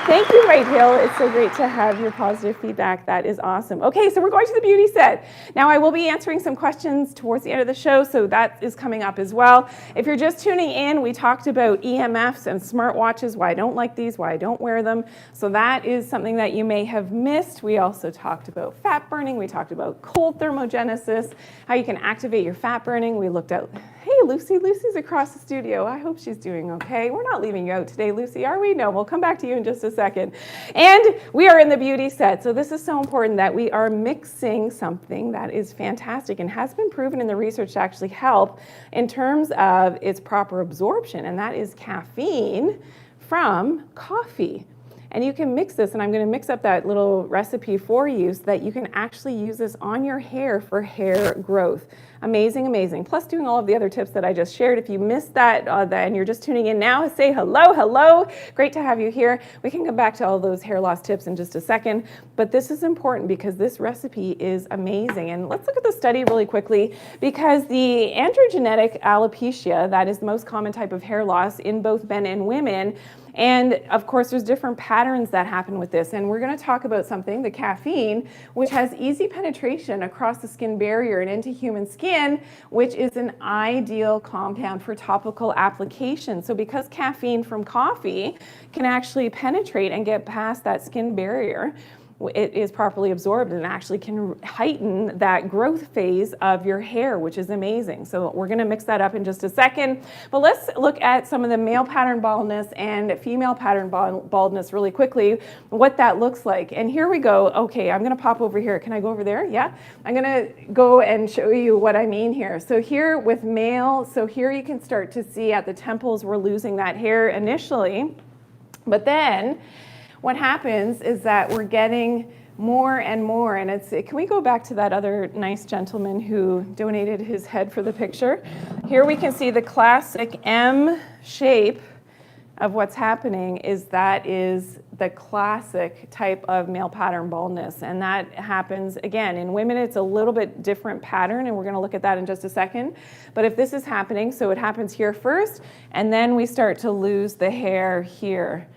Thank you, Whitehill. It's so great to have your positive feedback. That is awesome. Okay, so we're going to the beauty set. Now, I will be answering some questions towards the end of the show, so that is coming up as well. If you're just tuning in, we talked about EMFs and smartwatches, why I don't like these, why I don't wear them. So that is something that you may have missed. We also talked about fat burning. We talked about cold thermogenesis, how you can activate your fat burning. We looked at, hey, Lucy. Lucy's across the studio. I hope she's doing okay. We're not leaving you out today, Lucy, are we? No, we'll come back to you in just a second. And we are in the beauty set. So this is so important that we are mixing something that is fantastic and has been proven in the research to actually help in terms of its proper absorption, and that is caffeine from coffee. And you can mix this, and I'm going to mix up that little recipe for you so that you can actually use this on your hair for hair growth. Amazing, amazing. Plus doing all of the other tips that I just shared. If you missed that and you're just tuning in now, say hello, hello. Great to have you here. We can come back to all those hair loss tips in just a second, but this is important because this recipe is amazing. And let's look at the study really quickly, because the androgenetic alopecia, that is the most common type of hair loss in both men and women. And of course, there's different patterns that happen with this. And we're going to talk about something, the caffeine, which has easy penetration across the skin barrier and into human skin, which is an ideal compound for topical application. So because caffeine from coffee can actually penetrate and get past that skin barrier, it is properly absorbed and actually can heighten that growth phase of your hair, which is amazing. So we're going to mix that up in just a second. But let's look at some of the male pattern baldness and female pattern baldness really quickly, what that looks like. And here we go. Okay, I'm going to pop over here. Can I go over there? Yeah. I'm going to go and show you what I mean here. So here with male, so here you can start to see at the temples we're losing that hair initially. But then what happens is that we're getting more and more, and can we go back to that other nice gentleman who donated his head for the picture? Here we can see the classic M shape of what's happening. That is the classic type of male pattern baldness, and that happens again in women. It's a little bit different pattern, and we're going to look at that in just a second. But if this is happening, so it happens here first, and then we start to lose the hair here.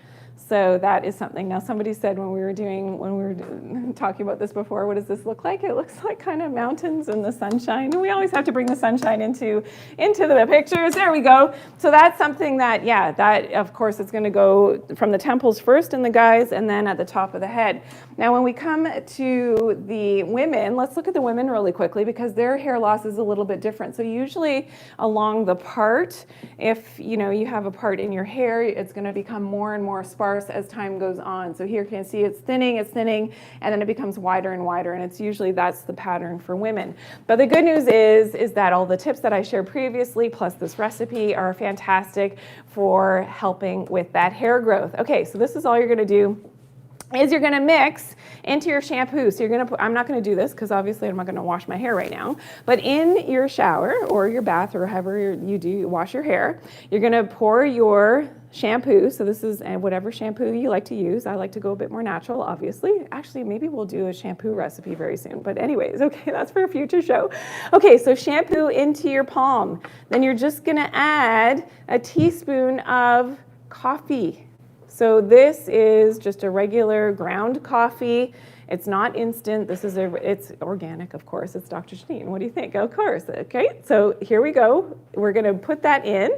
So that is something. Now somebody said when we were talking about this before, what does this look like? It looks like kind of mountains and the sunshine. And we always have to bring the sunshine into the pictures. There we go. So that's something that, yeah, that of course it's going to go from the temples first in the guys and then at the top of the head. Now when we come to the women, let's look at the women really quickly because their hair loss is a little bit different. So usually along the part, if you have a part in your hair, it's going to become more and more sparse as time goes on. So here you can see it's thinning, and then it becomes wider and wider, and it's usually that's the pattern for women. But the good news is that all the tips that I shared previously, plus this recipe, are fantastic for helping with that hair growth. Okay, so this is all you're gonna do is you're gonna mix into your shampoo. So you're gonna put, I'm not gonna do this because obviously I'm not gonna wash my hair right now, but in your shower or your bath or however you wash your hair, you're gonna pour your shampoo. So this is whatever shampoo you like to use. I like to go a bit more natural, obviously. Actually, maybe we'll do a shampoo recipe very soon. But anyways, okay, that's for a future show. Okay, so shampoo into your palm. Then you're just gonna add a teaspoon of coffee. So this is just a regular ground coffee. It's not instant. It's organic, of course. It's Dr. Janine. What do you think? Of course. Okay, so here we go. We're gonna put that in.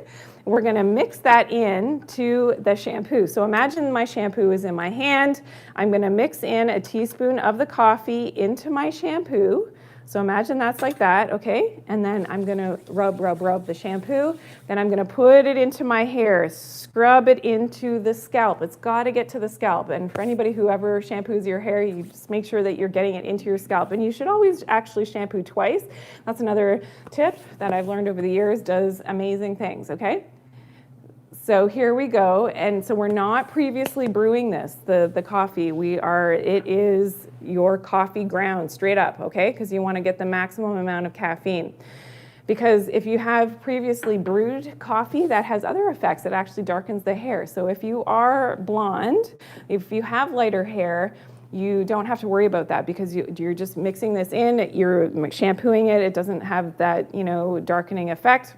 We're gonna mix that in to the shampoo. So imagine my shampoo is in my hand. I'm gonna mix in a teaspoon of the coffee into my shampoo. So imagine that's like that, okay? And then I'm gonna rub the shampoo. Then I'm gonna put it into my hair, scrub it into the scalp. It's gotta get to the scalp. And for anybody who ever shampoos your hair, you just make sure that you're getting it into your scalp. And you should always actually shampoo twice. That's another tip that I've learned over the years, does amazing things, okay? So here we go, and so we're not previously brewing this, the coffee. It is your coffee ground, straight up, okay? Because you want to get the maximum amount of caffeine. Because if you have previously brewed coffee, that has other effects. It actually darkens the hair. So if you are blonde, if you have lighter hair, you don't have to worry about that because you're just mixing this in, you're shampooing it, it doesn't have that, darkening effect.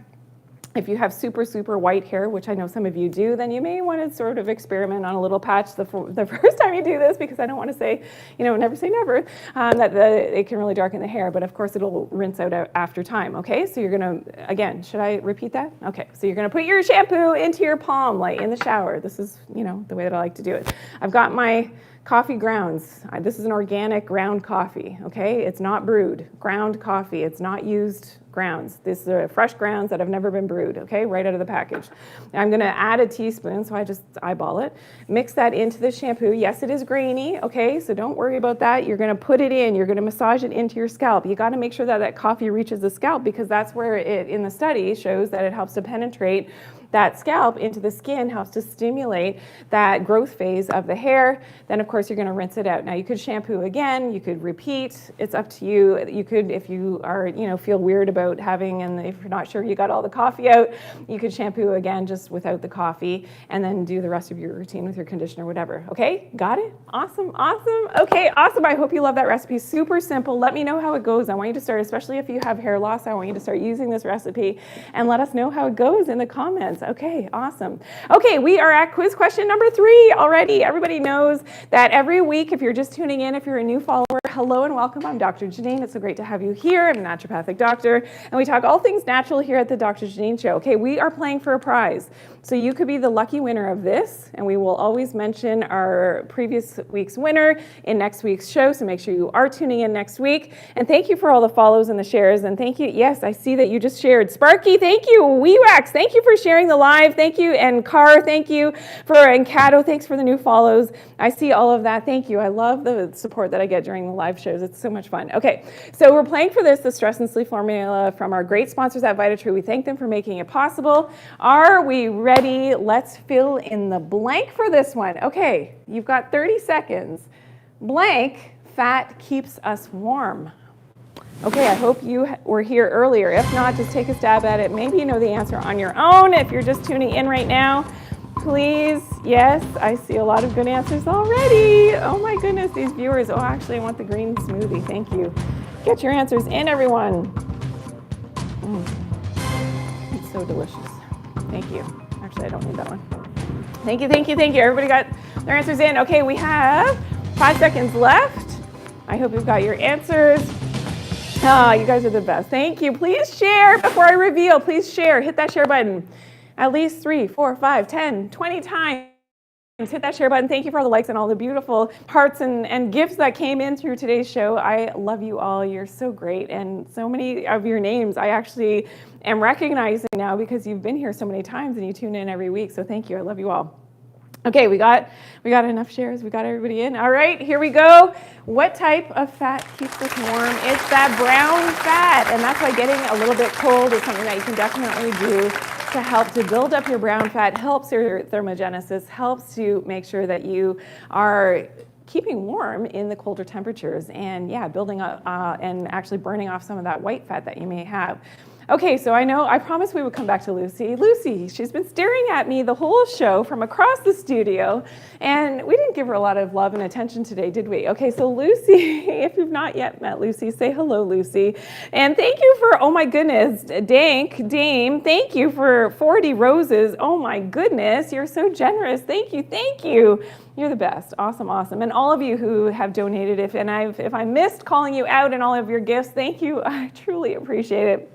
If you have super, super white hair, which I know some of you do, then you may want to sort of experiment on a little patch the first time you do this, because I don't want to say, never say never, that it can really darken the hair, but of course it'll rinse out after time, okay? So you're going to, again, should I repeat that? Okay, so you're going to put your shampoo into your palm, like in the shower. This is, the way that I like to do it. I've got my coffee grounds. This is an organic ground coffee, okay? It's not brewed, ground coffee. It's not used grounds. These are fresh grounds that have never been brewed, okay? Right out of the package. Now I'm gonna add a teaspoon, so I just eyeball it. Mix that into the shampoo. Yes, it is grainy, okay? So don't worry about that. You're gonna put it in, you're gonna massage it into your scalp. You gotta make sure that coffee reaches the scalp because that's where it, in the study, shows that it helps to penetrate that scalp into the skin, helps to stimulate that growth phase of the hair. Then of course you're going to rinse it out. Now you could shampoo again, you could repeat, it's up to you. You could, if you are, feel weird about having, and if you're not sure you got all the coffee out, you could shampoo again just without the coffee, and then do the rest of your routine with your conditioner, whatever. Okay, got it? Awesome, awesome. Okay, awesome. I hope you love that recipe. Super simple. Let me know how it goes. I want you to start, especially if you have hair loss, I want you to start using this recipe and let us know how it goes in the comments. Okay, awesome. Okay, we are at quiz question number 3 already. Everybody knows that every week, if you're just tuning in, if you're a new follower, hello and welcome. I'm Dr. Janine. It's so great to have you here. I'm a naturopathic doctor, and we talk all things natural here at the Doctor Janine Show. Okay, we are playing for a prize. So you could be the lucky winner of this, and we will always mention our previous week's winner in next week's show, so make sure you are tuning in next week. And thank you for all the follows and the shares, and thank you. Yes, I see that you just shared. Sparky, thank you. Weewax, thank you for sharing the live. Thank you. And Car, thank you. And Cato, thanks for the new follows. I see all of that. Thank you. I love the support that I get during the live shows. It's so much fun. Okay, so we're playing for this, the stress and sleep formula from our great sponsors at VitaTrue. We thank them for making it possible. Are we ready? Let's fill in the blank for this one. Okay, you've got 30 seconds. Blank, fat keeps us warm. Okay, I hope you were here earlier. If not, just take a stab at it. Maybe you know the answer on your own. If you're just tuning in right now, please. Yes, I see a lot of good answers already. Oh my goodness, these viewers. Oh, actually, I want the green smoothie. Thank you. Get your answers in, everyone. It's so delicious. Thank you. Actually, I don't need that one. Thank you, thank you, thank you. Everybody got their answers in. Okay, we have 5 seconds left. I hope you've got your answers. Oh, you guys are the best. Thank you. Please share before I reveal. Please share. Hit that share button at least 3, 4, 5, 10, 20 times. Hit that share button. Thank you for all the likes and all the beautiful hearts and gifts that came in through today's show. I love you all. You're so great. And so many of your names I actually am recognizing now because you've been here so many times and you tune in every week. So thank you. I love you all. Okay, we got enough shares. We got everybody in. All right, here we go. What type of fat keeps us warm? It's that brown fat, and that's why getting a little bit cold is something that you can definitely do to help to build up your brown fat, helps your thermogenesis, helps to make sure that you are keeping warm in the colder temperatures, and yeah, building up and actually burning off some of that white fat that you may have. Okay, so I promised we would come back to Lucy. Lucy, she's been staring at me the whole show from across the studio, and we didn't give her a lot of love and attention today, did we? Okay, so Lucy, if you've not yet met Lucy, say hello, Lucy. And thank you for, oh my goodness, Dame, thank you for 40 roses. Oh my goodness, you're so generous. Thank you, thank you. You're the best. Awesome, awesome. And all of you who have donated, if I missed calling you out and all of your gifts, thank you. I truly appreciate it.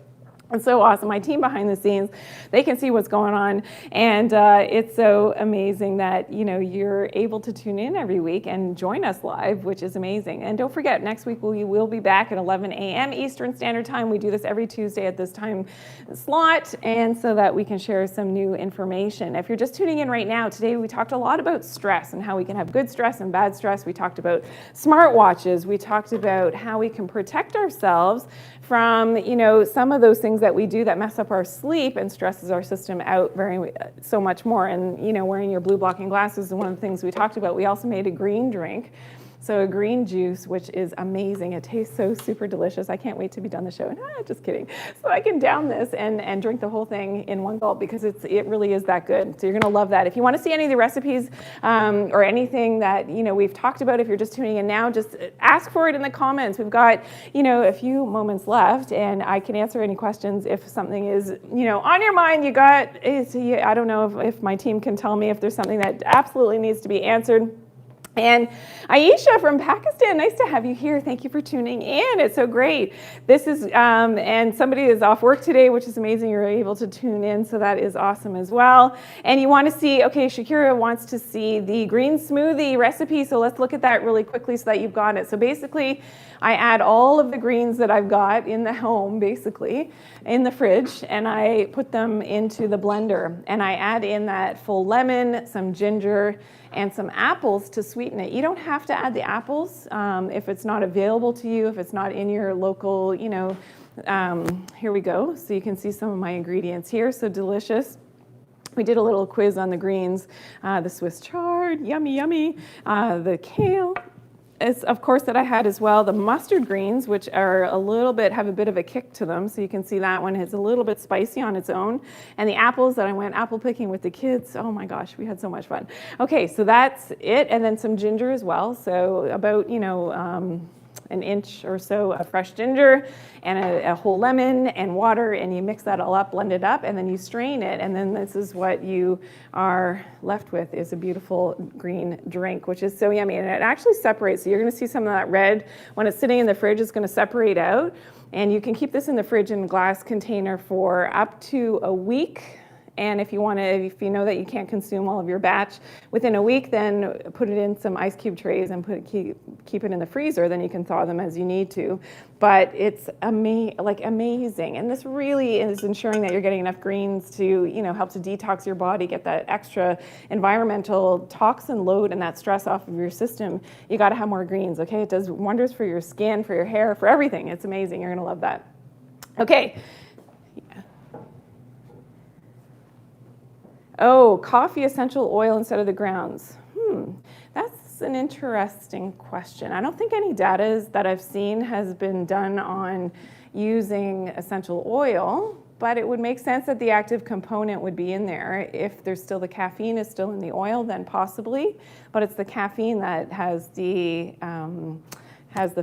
It's so awesome. My team behind the scenes, they can see what's going on, and it's so amazing that you're able to tune in every week and join us live, which is amazing. And don't forget, next week we will be back at 11 a.m. Eastern Standard Time. We do this every Tuesday at this time slot, and so that we can share some new information. If you're just tuning in right now, today we talked a lot about stress and how we can have good stress and bad stress. We talked about smartwatches. We talked about how we can protect ourselves from some of those things that we do that mess up our sleep and stresses our system out so much more. And wearing your blue blocking glasses is one of the things we talked about. We also made a green drink. So a green juice, which is amazing. It tastes so super delicious. I can't wait to be done the show. Just kidding. So I can down this and drink the whole thing in one gulp because it really is that good. So you're gonna love that. If you wanna see any of the recipes or anything that we've talked about, if you're just tuning in now, just ask for it in the comments. We've got a few moments left, and I can answer any questions if something is on your mind. I don't know if my team can tell me if there's something that absolutely needs to be answered. And Aisha from Pakistan, nice to have you here. Thank you for tuning in. It's so great. This is, and somebody is off work today, which is amazing. You're able to tune in, so that is awesome as well. And you want to see, okay, Shakira wants to see the green smoothie recipe, so let's look at that really quickly so that you've got it. So basically, I add all of the greens that I've got in the home, basically, in the fridge, and I put them into the blender. And I add in that full lemon, some ginger, and some apples to sweeten it. You don't have to add the apples if it's not available to you, if it's not in your local, here we go. So you can see some of my ingredients here, so delicious. We did a little quiz on the greens, the Swiss chard, yummy, yummy, the kale. It's, of course, that I had as well, the mustard greens, which are have a bit of a kick to them. So you can see that one is a little bit spicy on its own. And the apples that I went apple picking with the kids. Oh my gosh, we had so much fun. Okay, so that's it. And then some ginger as well. So about, an inch or so of fresh ginger and a whole lemon and water, and you mix that all up, blend it up, and then you strain it, and then this is what you are left with, is a beautiful green drink, which is so yummy. And it actually separates, so you're going to see some of that red when it's sitting in the fridge. It's going to separate out, and you can keep this in the fridge in a glass container for up to a week. And if you know that you can't consume all of your batch within a week, then put it in some ice cube trays and keep it in the freezer. Then you can thaw them as you need to. But it's amazing. And this really is ensuring that you're getting enough greens to, help to detox your body, get that extra environmental toxin load and that stress off of your system. You got to have more greens, okay? It does wonders for your skin, for your hair, for everything. It's amazing. You're going to love that. Okay. Oh, coffee essential oil instead of the grounds. That's an interesting question. I don't think any data that I've seen has been done on using essential oil, but it would make sense that the active component would be in there. If there's still the caffeine is still in the oil, then possibly, but it's the caffeine that has the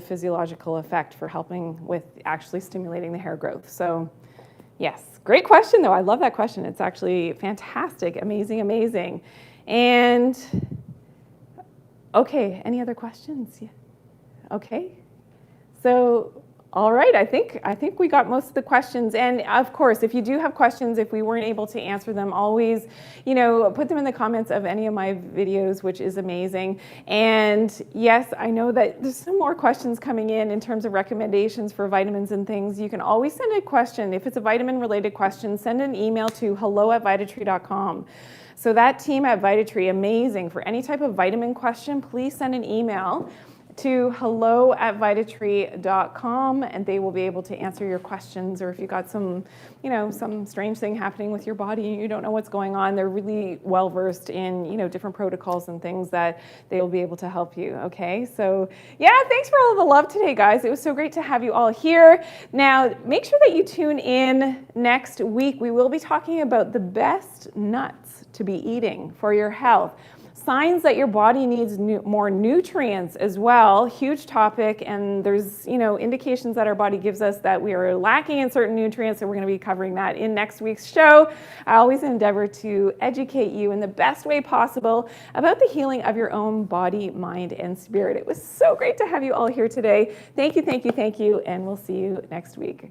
physiological effect for helping with actually stimulating the hair growth. So yes. Great question, though. I love that question. It's actually fantastic, amazing. And okay, any other questions? Yeah. Okay. So, all right. I think we got most of the questions. And of course, if you do have questions, if we weren't able to answer them, always, put them in the comments of any of my videos, which is amazing. And yes, I know that there's some more questions coming in terms of recommendations for vitamins and things. You can always send a question. If it's a vitamin related question, send an email to hello@vitatree.com. So that team at Vitatree, amazing. For any type of vitamin question, please send an email to hello@vitatree.com, and they will be able to answer your questions. Or if you got some strange thing happening with your body and you don't know what's going on, they're really well versed in, different protocols and things that they will be able to help you. Okay, so yeah, thanks for all the love today, guys. It was so great to have you all here. Now, make sure that you tune in next week. We will be talking about the best nuts to be eating for your health. Signs that your body needs more nutrients as well, huge topic, and there's indications that our body gives us that we are lacking in certain nutrients, so we're going to be covering that in next week's show. I always endeavor to educate you in the best way possible about the healing of your own body, mind, and spirit. It was so great to have you all here today. Thank you, and we'll see you next week.